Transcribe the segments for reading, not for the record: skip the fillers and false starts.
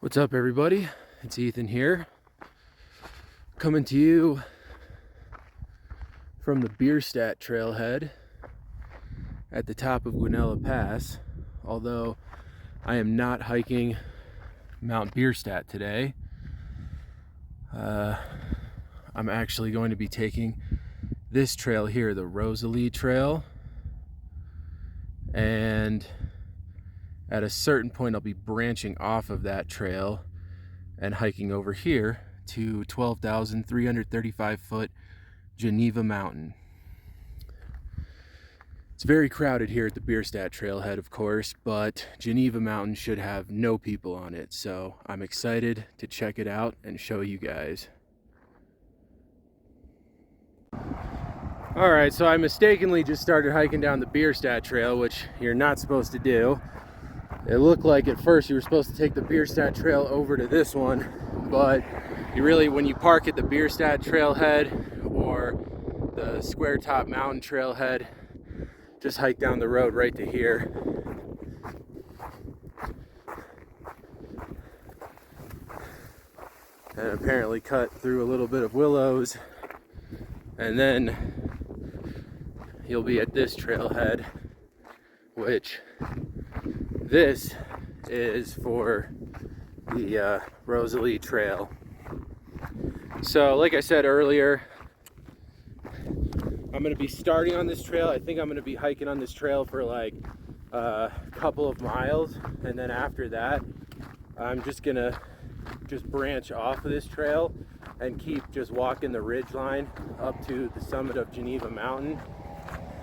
What's up, everybody? It's Ethan here, coming to you from the Bierstadt Trailhead at the top of Geneva Pass. Although I am not hiking Mount Bierstadt today, I'm actually going to be taking this trail here, the Rosalie trail, and at a certain point I'll be branching off of that trail and hiking over here to 12,335 foot Geneva Mountain. It's very crowded here at the Bierstadt Trailhead, of course, but Geneva Mountain should have no people on it, so I'm excited to check it out and show you guys. Alright, so I mistakenly just started hiking down the Bierstadt Trail, which you're not supposed to do. It looked like at first you were supposed to take the Bierstadt Trail over to this one, but you really, when you park at the Bierstadt Trailhead or the Square Top Mountain Trailhead, just hike down the road right to here. And apparently cut through a little bit of willows, and then you'll be at this trailhead, which this is for the Rosalie trail. So like I said earlier, I'm going to be starting on this trail. I think I'm going to be hiking on this trail for like a couple of miles, and then after that I'm just going to branch off of this trail and keep just walking the ridge line up to the summit of Geneva Mountain.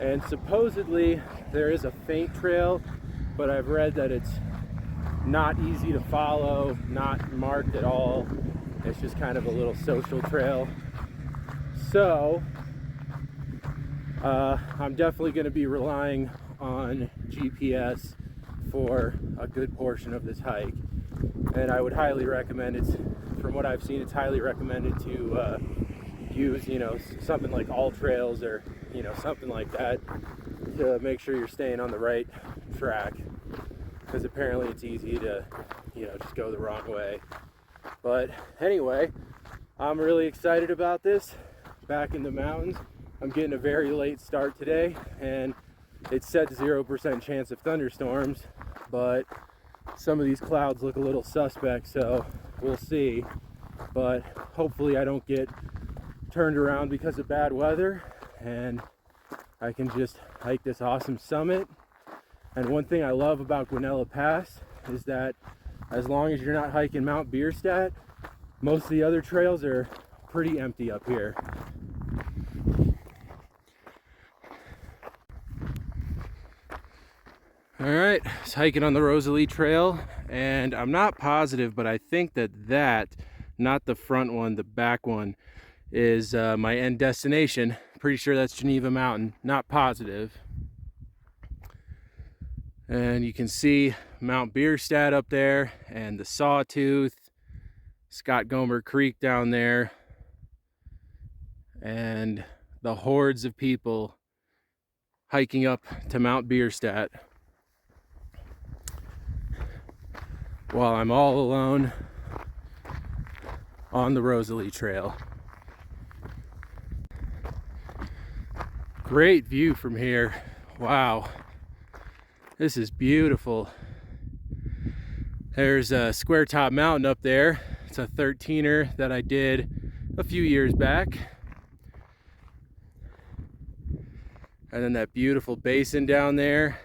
And supposedly there is a faint trail, but I've read that it's not easy to follow, not marked at all. It's just kind of a little social trail. So I'm definitely going to be relying on GPS for a good portion of this hike. And I would highly recommend it. From what I've seen, it's highly recommended to use, something like All Trails or, something like that to make sure you're staying on the right track. Because apparently it's easy to, just go the wrong way. But anyway, I'm really excited about this. Back in the mountains, I'm getting a very late start today, and it said 0% chance of thunderstorms, but some of these clouds look a little suspect, so we'll see. But hopefully I don't get turned around because of bad weather, and I can just hike this awesome summit. And one thing I love about Geneva Pass is that as long as you're not hiking Mount Bierstadt, most of the other trails are pretty empty up here. Alright, it's hiking on the Rosalie trail, and I'm not positive, but I think that, not the front one, the back one, is my end destination. Pretty sure that's Geneva Mountain, not positive. And you can see Mount Bierstadt up there, and the Sawtooth, Scott Gomer Creek down there, and the hordes of people hiking up to Mount Bierstadt, while I'm all alone on the Rosalie trail. Great view from here. Wow. This is beautiful. There's a Square Top Mountain up there. It's a 13er that I did a few years back. And then that beautiful basin down there,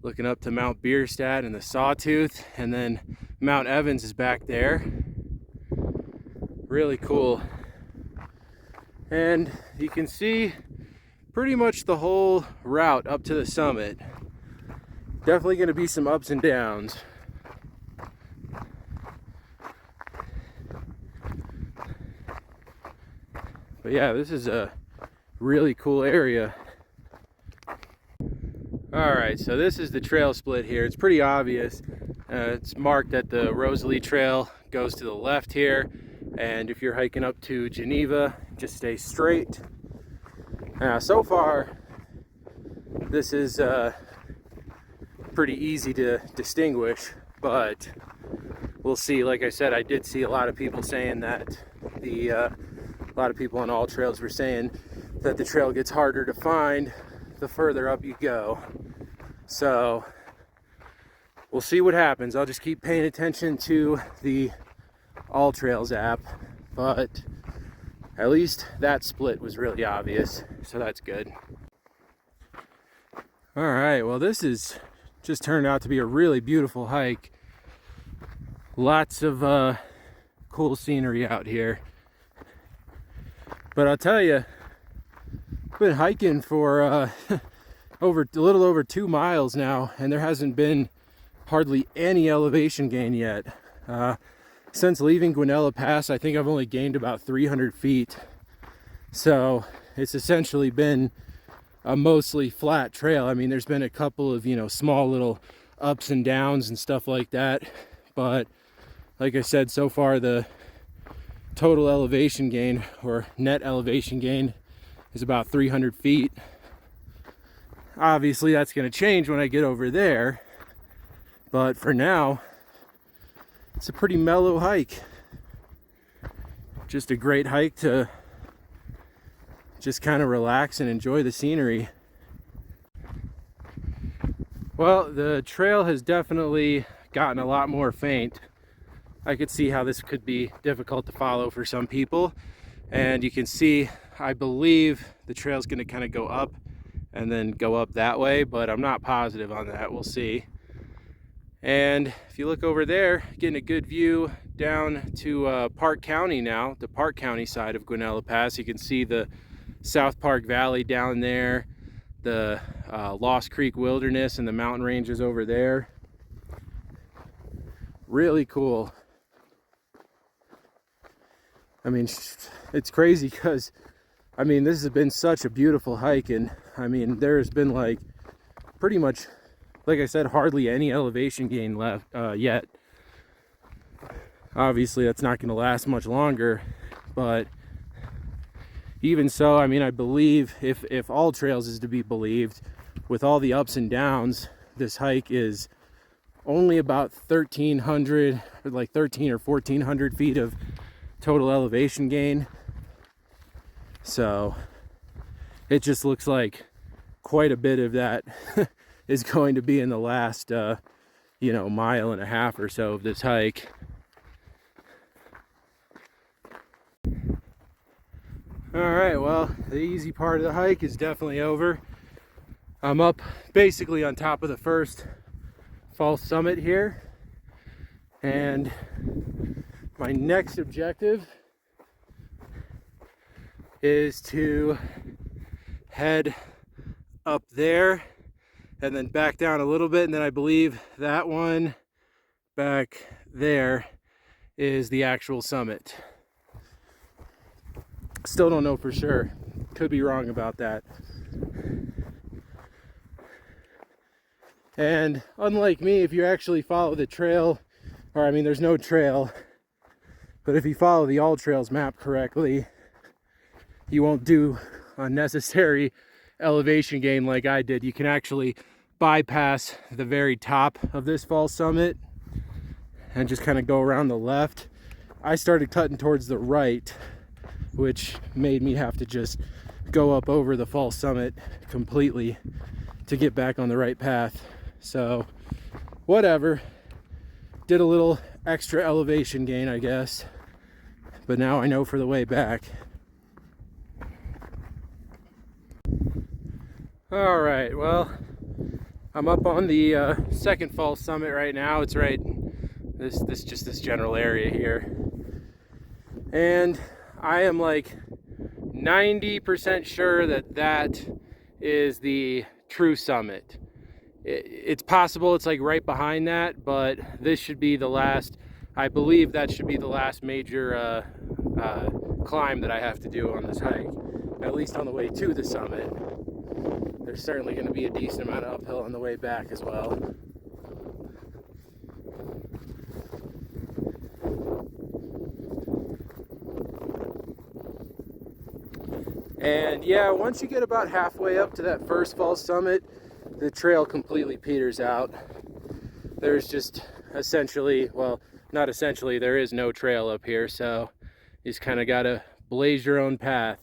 looking up to Mount Bierstadt and the Sawtooth. And then Mount Evans is back there. Really cool. And you can see pretty much the whole route up to the summit. Definitely going to be some ups and downs. But yeah, this is a really cool area. Alright, so this is the trail split here. It's pretty obvious. It's marked that the Rosalie trail goes to the left here, and if you're hiking up to Geneva, just stay straight. So far, this is pretty easy to distinguish, but we'll see. Like I said, I did see a lot of people saying that a lot of people on all trails were saying that the trail gets harder to find the further up you go. So we'll see what happens. I'll just keep paying attention to the All Trails app, but at least that split was really obvious, so that's good. All right, well, this is just turned out to be a really beautiful hike. Lots of cool scenery out here. But I'll tell you, I've been hiking for a little over 2 miles now, and there hasn't been hardly any elevation gain yet. Since leaving Geneva Pass, I think I've only gained about 300 feet. So it's essentially been a mostly flat trail. I mean, there's been a couple of, small little ups and downs and stuff like that. But like I said, so far the total elevation gain, or net elevation gain, is about 300 feet. Obviously that's going to change when I get over there, but for now it's a pretty mellow hike. Just a great hike to just kind of relax and enjoy the scenery. Well, the trail has definitely gotten a lot more faint. I could see how this could be difficult to follow for some people, and you can see, I believe the trail's going to kind of go up and then go up that way, but I'm not positive on that. We'll see. And if you look over there, getting a good view down to Park County now, the Park County side of Geneva Pass. You can see the South Park Valley down there, the Lost Creek Wilderness and the mountain ranges over there. Really cool. I mean, it's crazy because, I mean, this has been such a beautiful hike, and I mean, there's been like pretty much, like I said, hardly any elevation gain left yet. Obviously that's not going to last much longer, but even so, I mean, I believe if All Trails is to be believed, with all the ups and downs, this hike is only about 1,300, or like 13 or 1,400 feet of total elevation gain. So it just looks like quite a bit of that is going to be in the last mile and a half or so of this hike. All right, well, the easy part of the hike is definitely over. I'm up basically on top of the first false summit here, and my next objective is to head up there and then back down a little bit, and then I believe that one back there is the actual summit. Still don't know for sure. Could be wrong about that. And unlike me, if you actually follow the trail, or I mean, there's no trail, but if you follow the All Trails map correctly, you won't do unnecessary elevation gain like I did. You can actually bypass the very top of this false summit and just kind of go around the left. I started cutting towards the right, which made me have to just go up over the false summit completely to get back on the right path. So whatever, did a little extra elevation gain, I guess, but now I know for the way back. All right, well, I'm up on the second false summit right now. It's right this general area here, and I am like 90% sure that is the true summit. It's possible it's like right behind that, but this should be the last, I believe that should be the last major climb that I have to do on this hike, at least on the way to the summit. There's certainly going to be a decent amount of uphill on the way back as well. And yeah, once you get about halfway up to that first false summit, the trail completely peters out. There's just essentially, well, not essentially, there is no trail up here, so you just kind of got to blaze your own path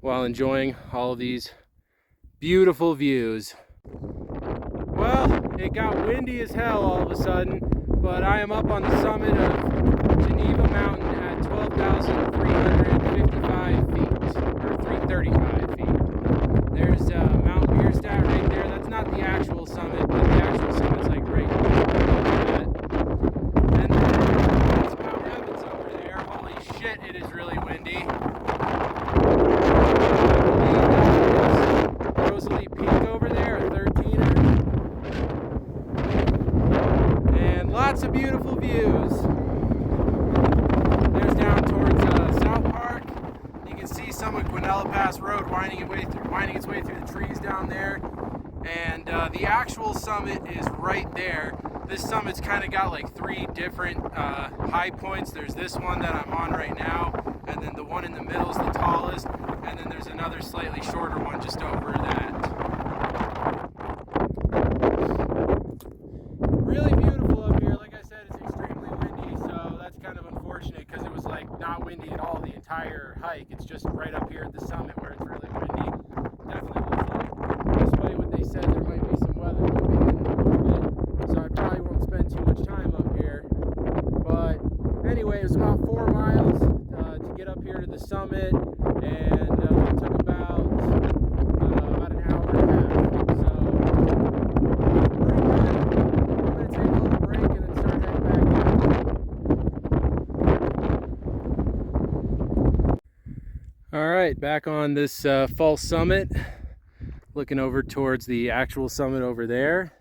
while enjoying all of these beautiful views. Well, it got windy as hell all of a sudden, but I am up on the summit of Geneva Mountain at 12,355 feet, or 335 feet. There's Mount Bierstadt right there. That's not the actual summit, but the actual summit's like right there. And then there's Mount Evans over there. Holy shit, it is really windy. Rosalie Peak over there, a 13er. And lots of beautiful views. There's down towards South Park. You can see some of Geneva Pass Road winding its way through the trees down there. And the actual summit is right there. This summit's kind of got like three different high points. There's this one that I'm on right now, and then the one in the middle is the tallest, and then there's another slightly shorter one just over that. Really beautiful up here. Like I said, it's extremely windy, so that's kind of unfortunate because it was like not windy at all the entire hike. It's just right up here at the summit where it's really windy. Definitely looks like, despite what they said, there might be some weather moving in a little bit, so I probably won't spend too much time up here. But anyway, it was about 4 miles to get up here to the summit, and it took about an hour and a half. So pretty good. I'm going to take a little break and then start heading back down. All right, back on this false summit, looking over towards the actual summit over there.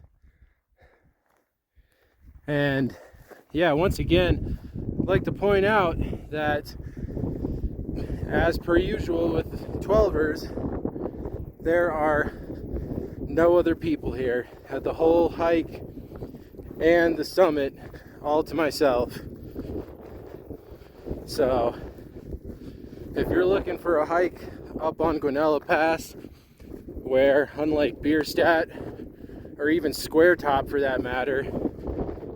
And yeah, once again, I'd like to point out that as per usual with 12ers, there are no other people here. Had the whole hike and the summit all to myself. So if you're looking for a hike up on Geneva Pass, where unlike Bierstadt or even Square Top for that matter,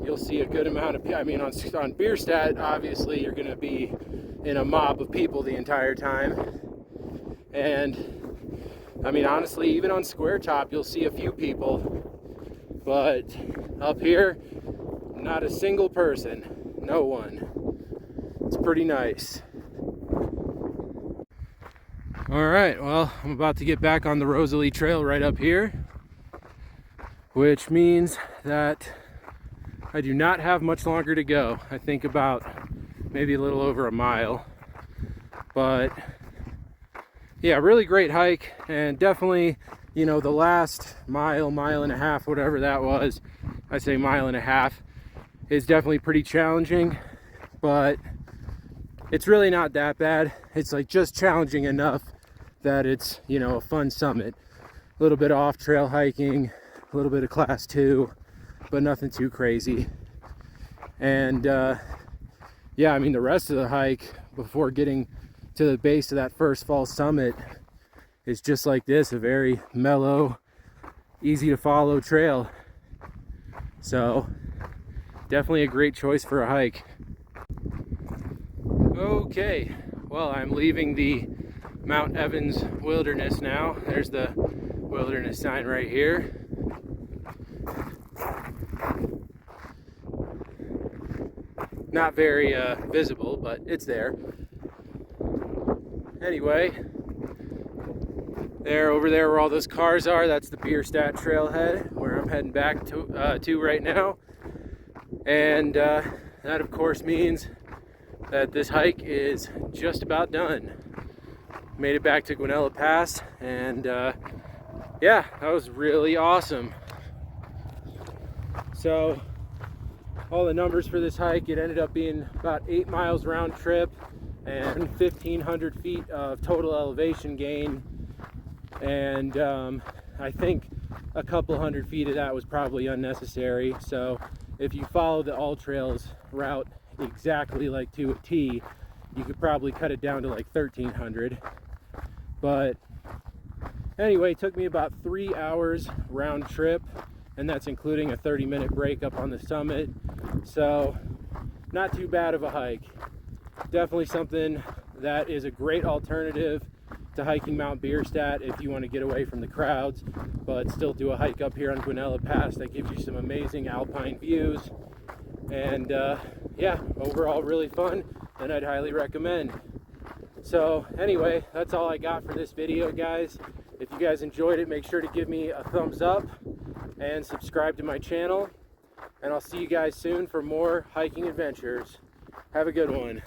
you'll see a good amount of, I mean, on Bierstadt, obviously you're going to be in a mob of people the entire time. And I mean, honestly, even on Square Top, you'll see a few people, but up here, not a single person, no one. It's pretty nice. All right, well, I'm about to get back on the Rosalie Trail right up here, which means that I do not have much longer to go. I think about maybe a little over a mile. But yeah, really great hike, and definitely, you know, the last mile, mile and a half, whatever that was, I say mile and a half, is definitely pretty challenging, but it's really not that bad. It's like just challenging enough that it's, you know, a fun summit. A little bit of off trail hiking, a little bit of class 2, but nothing too crazy. And yeah, I mean, the rest of the hike before getting to the base of that first false summit is just like this, a very mellow, easy to follow trail. So definitely a great choice for a hike. Okay, well, I'm leaving the Mount Evans Wilderness now. There's the wilderness sign right here. Not very visible, but it's there. Anyway, over there where all those cars are, that's the Bierstadt Trailhead, where I'm heading back to right now. And that of course means that this hike is just about done. Made it back to Geneva Pass, and yeah, that was really awesome. So all the numbers for this hike, it ended up being about 8 miles round trip and 1,500 feet of total elevation gain. And I think a couple hundred feet of that was probably unnecessary. So if you follow the All Trails route exactly like to a T, you could probably cut it down to like 1,300. But anyway, it took me about 3 hours round trip, and that's including a 30-minute break up on the summit. So not too bad of a hike. Definitely something that is a great alternative to hiking Mount Bierstadt if you want to get away from the crowds, but still do a hike up here on Geneva Pass that gives you some amazing alpine views. And yeah, overall really fun, and I'd highly recommend. So anyway, that's all I got for this video, guys. If you guys enjoyed it, make sure to give me a thumbs up and subscribe to my channel. And I'll see you guys soon for more hiking adventures. Have a good one.